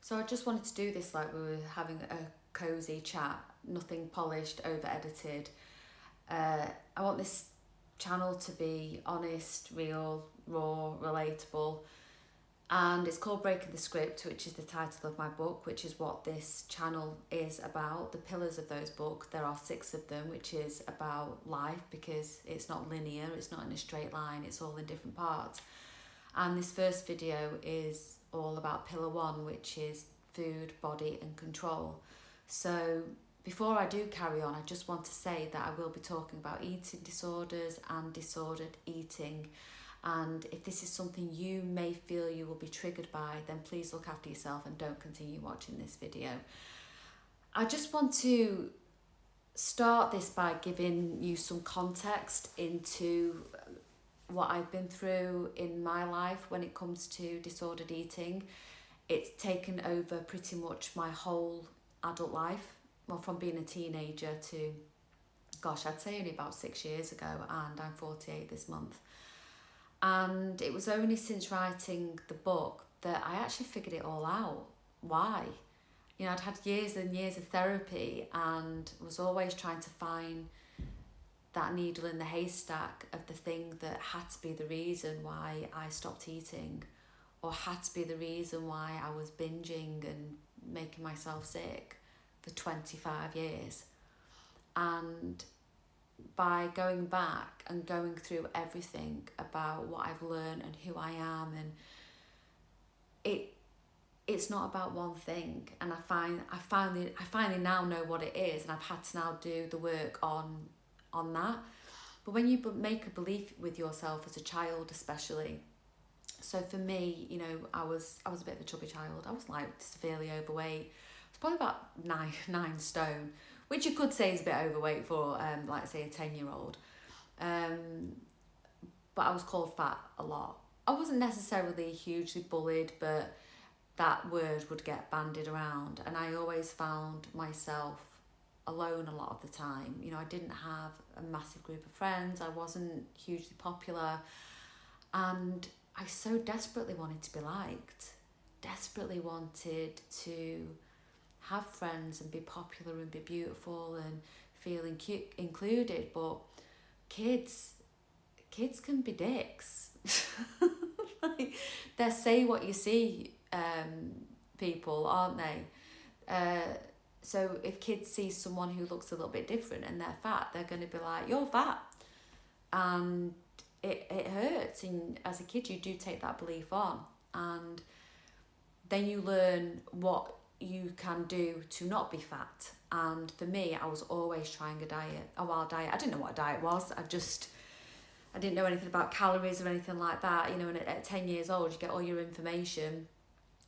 So I just wanted to do this like we were having a cozy chat, nothing polished, over edited. I want this channel to be honest, real, raw, relatable. And it's called Breaking the Script, which is the title of my book, which is what this channel is about. The pillars of those books, there are 6 of them, which is about life, because it's not linear, it's not in a straight line, it's all in different parts. And this first video is all about pillar 1, which is food, body and control. So before I do carry on, I just want to say that I will be talking about eating disorders and disordered eating. And if this is something you may feel you will be triggered by, then please look after yourself and don't continue watching this video. I just want to start this by giving you some context into what I've been through in my life when it comes to disordered eating. It's taken over pretty much my whole adult life, well, from being a teenager to, gosh, I'd say only about 6 years ago, and I'm 48 this month. And it was only since writing the book that I actually figured it all out. Why? You know, I'd had years and years of therapy and was always trying to find that needle in the haystack of the thing that had to be the reason why I stopped eating, or had to be the reason why I was binging and making myself sick for 25 years. And by going back and going through everything about what I've learned and who I am, and it's not about one thing. And I finally now know what it is, and I've had to now do the work on that. But when you make a belief with yourself as a child, especially, so for me, you know, I was a bit of a chubby child. I was like severely overweight. I was probably about nine stone, which you could say is a bit overweight for like say a 10-year-old. But I was called fat a lot. I wasn't necessarily hugely bullied, but that word would get bandied around, and I always found myself alone a lot of the time. You know, I didn't have a massive group of friends, I wasn't hugely popular, and I so desperately wanted to be liked, desperately wanted to have friends and be popular and be beautiful and feel included. But kids can be dicks. Like, they're say what you see people, aren't they? So if kids see someone who looks a little bit different and they're fat, they're going to be like, you're fat. And it hurts. And as a kid, you do take that belief on. And then you learn what you can do to not be fat. And for me, I was always trying a wild diet. I didn't know what a diet was. I didn't know anything about calories or anything like that. You know, and at 10 years old, you get all your information,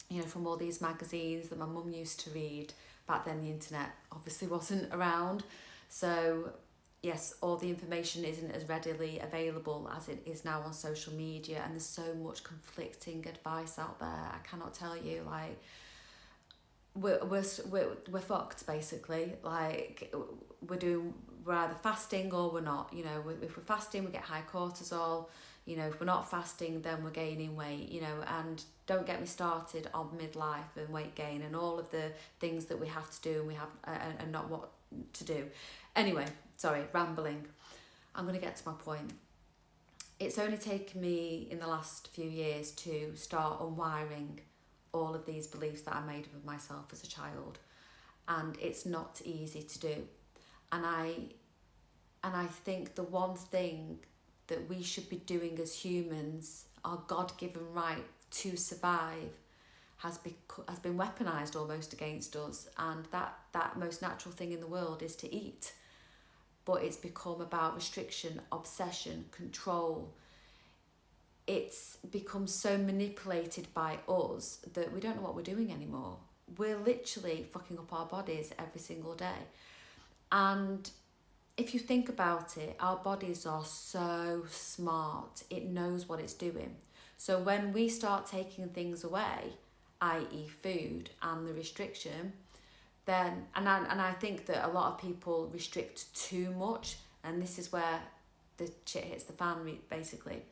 you know, from all these magazines that my mum used to read. Back then, the internet obviously wasn't around. So yes, all the information isn't as readily available as it is now on social media, and there's so much conflicting advice out there. I cannot tell you, like, we're fucked basically. Like, we're either fasting or we're not. You know, if we're fasting, we get high cortisol. You know, if we're not fasting, then we're gaining weight. You know, and don't get me started on midlife and weight gain and all of the things that we have to do and we have and not what to do. Anyway, sorry, rambling. I'm going to get to my point. It's only taken me in the last few years to start unwiring all of these beliefs that I made of myself as a child, and it's not easy to do. And I think the one thing that we should be doing as humans, our God-given right to survive, has been weaponized almost against us, and that most natural thing in the world is to eat. But it's become about restriction, obsession, control. It's become so manipulated by us that we don't know what we're doing anymore. We're literally fucking up our bodies every single day. And if you think about it, our bodies are so smart. It knows what it's doing. So when we start taking things away, i.e. food and the restriction, then, and I think that a lot of people restrict too much, and this is where the shit hits the fan, basically.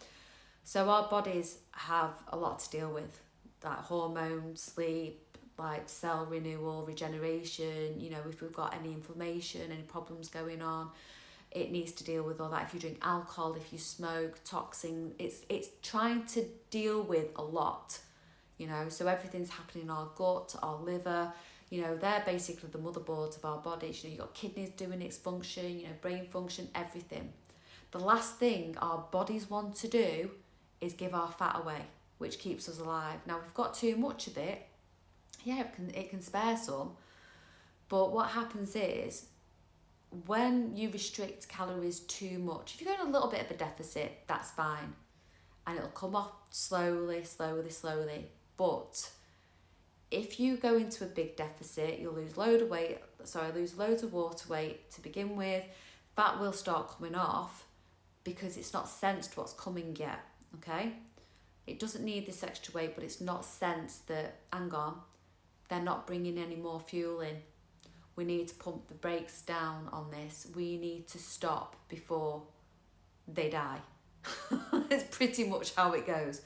So our bodies have a lot to deal with, like hormones, sleep, like cell renewal, regeneration, you know, if we've got any inflammation, any problems going on, it needs to deal with all that. If you drink alcohol, if you smoke, toxins, it's trying to deal with a lot, you know. So everything's happening in our gut, our liver, you know, they're basically the motherboards of our bodies. You know, you've got kidneys doing its function, you know, brain function, everything. The last thing our bodies want to do is give our fat away, which keeps us alive. Now, if we've got too much of it, yeah, it can spare some. But what happens is, when you restrict calories too much, if you're going a little bit of a deficit, that's fine. And it'll come off slowly. But if you go into a big deficit, you'll lose loads of water weight to begin with. Fat will start coming off because it's not sensed what's coming yet, okay? It doesn't need this extra weight, but it's not sensed that, hang on, they're not bringing any more fuel in. We need to pump the brakes down on this. We need to stop before they die. It's pretty much how it goes.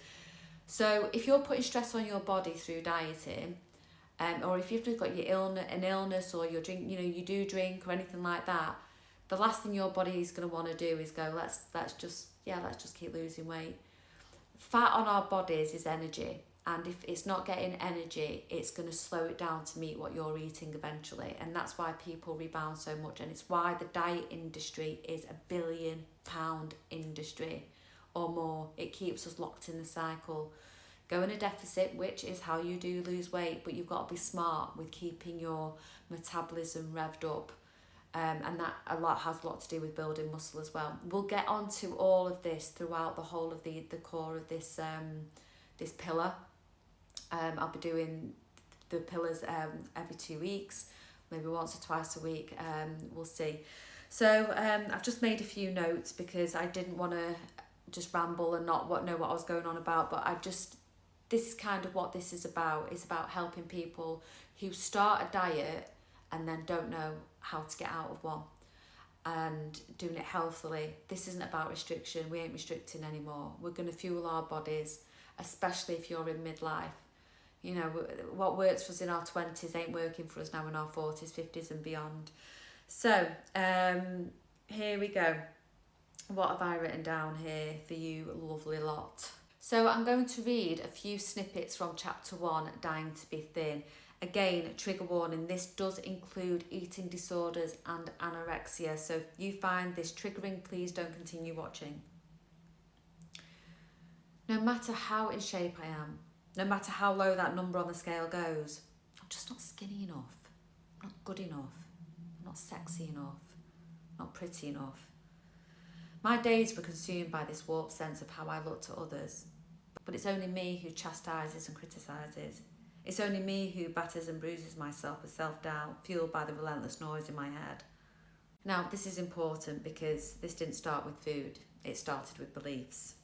So if you're putting stress on your body through dieting, or if you've got an illness, or you do drink or anything like that, the last thing your body is going to want to do is go, let's just keep losing weight. Fat on our bodies is energy. And if it's not getting energy, it's going to slow it down to meet what you're eating eventually. And that's why people rebound so much. And it's why the diet industry is £1 billion industry or more. It keeps us locked in the cycle. Go in a deficit, which is how you do lose weight, but you've got to be smart with keeping your metabolism revved up. And that has a lot to do with building muscle as well. We'll get onto all of this throughout the whole of the core of this pillar. I'll be doing the pillars every 2 weeks, maybe once or twice a week, we'll see. So I've just made a few notes because I didn't want to just ramble and not know what I was going on about, but this is kind of what this is about. It's about helping people who start a diet and then don't know how to get out of one, and doing it healthily. This isn't about restriction. We ain't restricting anymore. We're going to fuel our bodies, especially if you're in midlife. You know, what works for us in our 20s ain't working for us now in our 40s, 50s and beyond. So, here we go. What have I written down here for you, lovely lot? So I'm going to read a few snippets from chapter 1, Dying to be Thin. Again, trigger warning, this does include eating disorders and anorexia. So if you find this triggering, please don't continue watching. No matter how in shape I am, no matter how low that number on the scale goes, I'm just not skinny enough, I'm not good enough, I'm not sexy enough, not pretty enough. My days were consumed by this warped sense of how I look to others, but it's only me who chastises and criticises. It's only me who batters and bruises myself with self-doubt, fueled by the relentless noise in my head. Now, this is important because this didn't start with food, it started with beliefs.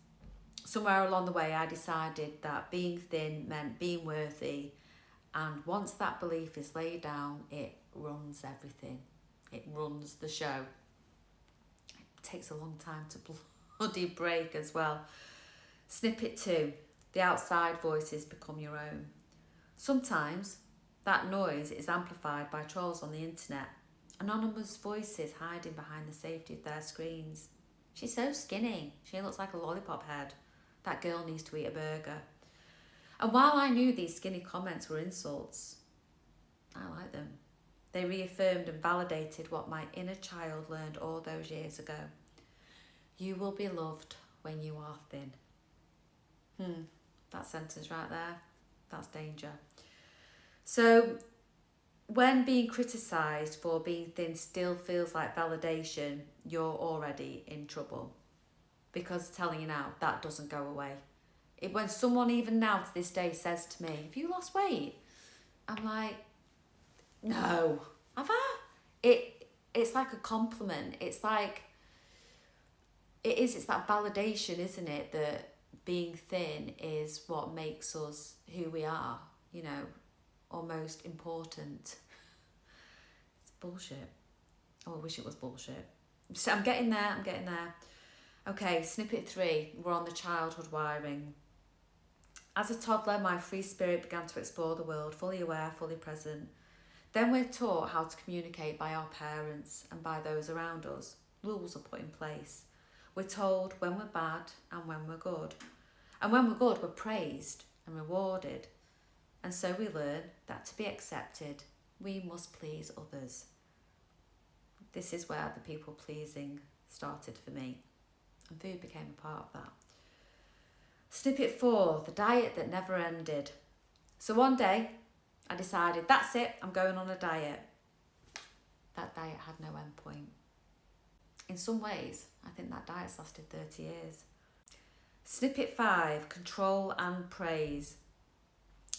Somewhere along the way, I decided that being thin meant being worthy, and once that belief is laid down, it runs everything. It runs the show. It takes a long time to bloody break as well. Snippet 2, the outside voices become your own. Sometimes that noise is amplified by trolls on the internet, anonymous voices hiding behind the safety of their screens. She's so skinny, she looks like a lollipop head. That girl needs to eat a burger. And while I knew these skinny comments were insults, I like them. They reaffirmed and validated what my inner child learned all those years ago. You will be loved when you are thin. That sentence right there, that's danger. So when being criticised for being thin still feels like validation, you're already in trouble. Because telling you now, that doesn't go away. When someone even now to this day says to me, have you lost weight? I'm like, no. Have I? It's like a compliment. It's like, it's that validation, isn't it? That being thin is what makes us who we are, you know, almost important. It's bullshit. Oh, I wish it was bullshit. So I'm getting there. Okay, snippet 3, we're on the childhood wiring. As a toddler, my free spirit began to explore the world, fully aware, fully present. Then we're taught how to communicate by our parents and by those around us. Rules are put in place. We're told when we're bad and when we're good. And when we're good, we're praised and rewarded. And so we learn that to be accepted, we must please others. This is where the people pleasing started for me, and food became a part of that. Snippet 4, the diet that never ended. So one day I decided, that's it, I'm going on a diet. That diet had no end point. In some ways, I think that diet's lasted 30 years. Snippet 5, control and praise.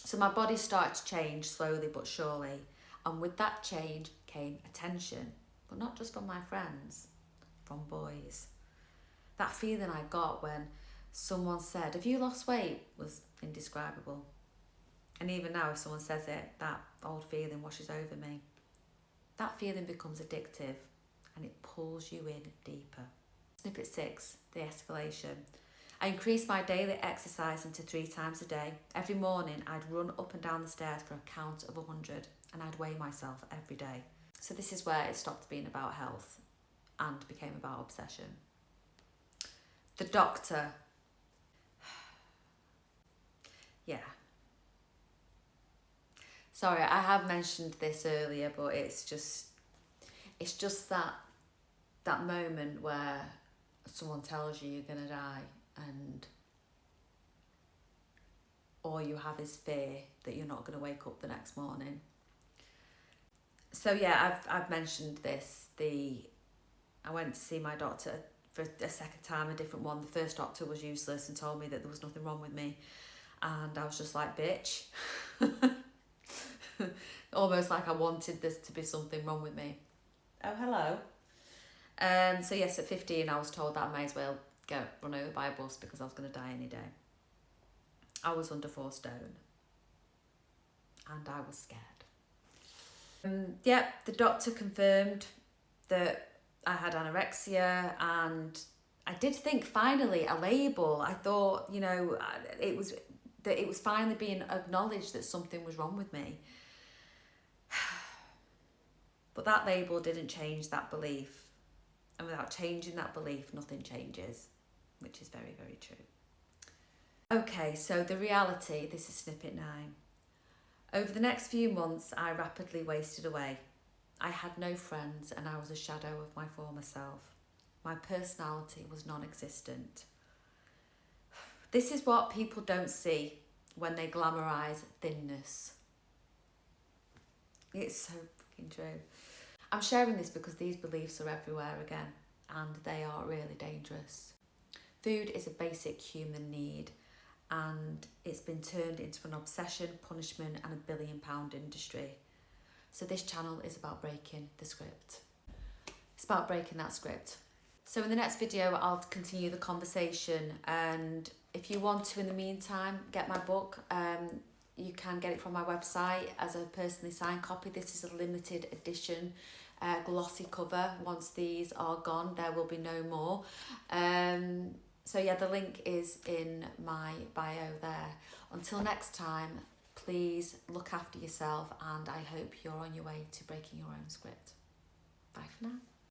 So my body started to change slowly but surely. And with that change came attention, but not just from my friends, from boys. That feeling I got when someone said, have you lost weight, was indescribable. And even now, if someone says it, that old feeling washes over me. That feeling becomes addictive and it pulls you in deeper. Snippet 6, the escalation. I increased my daily exercise into 3 times a day. Every morning, I'd run up and down the stairs for a count of 100 and I'd weigh myself every day. So this is where it stopped being about health and became about obsession. The doctor. Yeah. Sorry, I have mentioned this earlier, but it's just that moment where someone tells you you're gonna die, and all you have is fear that you're not gonna wake up the next morning. So yeah, I've mentioned this. I went to see my doctor for a second time, a different one. The first doctor was useless and told me that there was nothing wrong with me, and I was just like, bitch. Almost like I wanted this to be something wrong with me. Oh, hello. So yes, at 15 I was told that I may as well get run over by a bus because I was going to die any day. I was under 4 stone and I was scared. Yep, the doctor confirmed that I had anorexia, and I did think finally a label. I thought, you know, it was finally being acknowledged that something was wrong with me. But that label didn't change that belief. And without changing that belief, nothing changes, which is very, very true. Okay, so the reality, this is snippet 9. Over the next few months, I rapidly wasted away. I had no friends and I was a shadow of my former self. My personality was non-existent. This is what people don't see when they glamorise thinness. It's so fucking true. I'm sharing this because these beliefs are everywhere again, and they are really dangerous. Food is a basic human need, and it's been turned into an obsession, punishment, and £1 billion industry. So this channel is about breaking the script. It's about breaking that script. So in the next video, I'll continue the conversation, and if you want to, in the meantime, get my book, you can get it from my website as a personally signed copy. This is a limited edition glossy cover. Once these are gone, there will be no more. So yeah, the link is in my bio there. Until next time, please look after yourself, and I hope you're on your way to breaking your own script. Bye for now.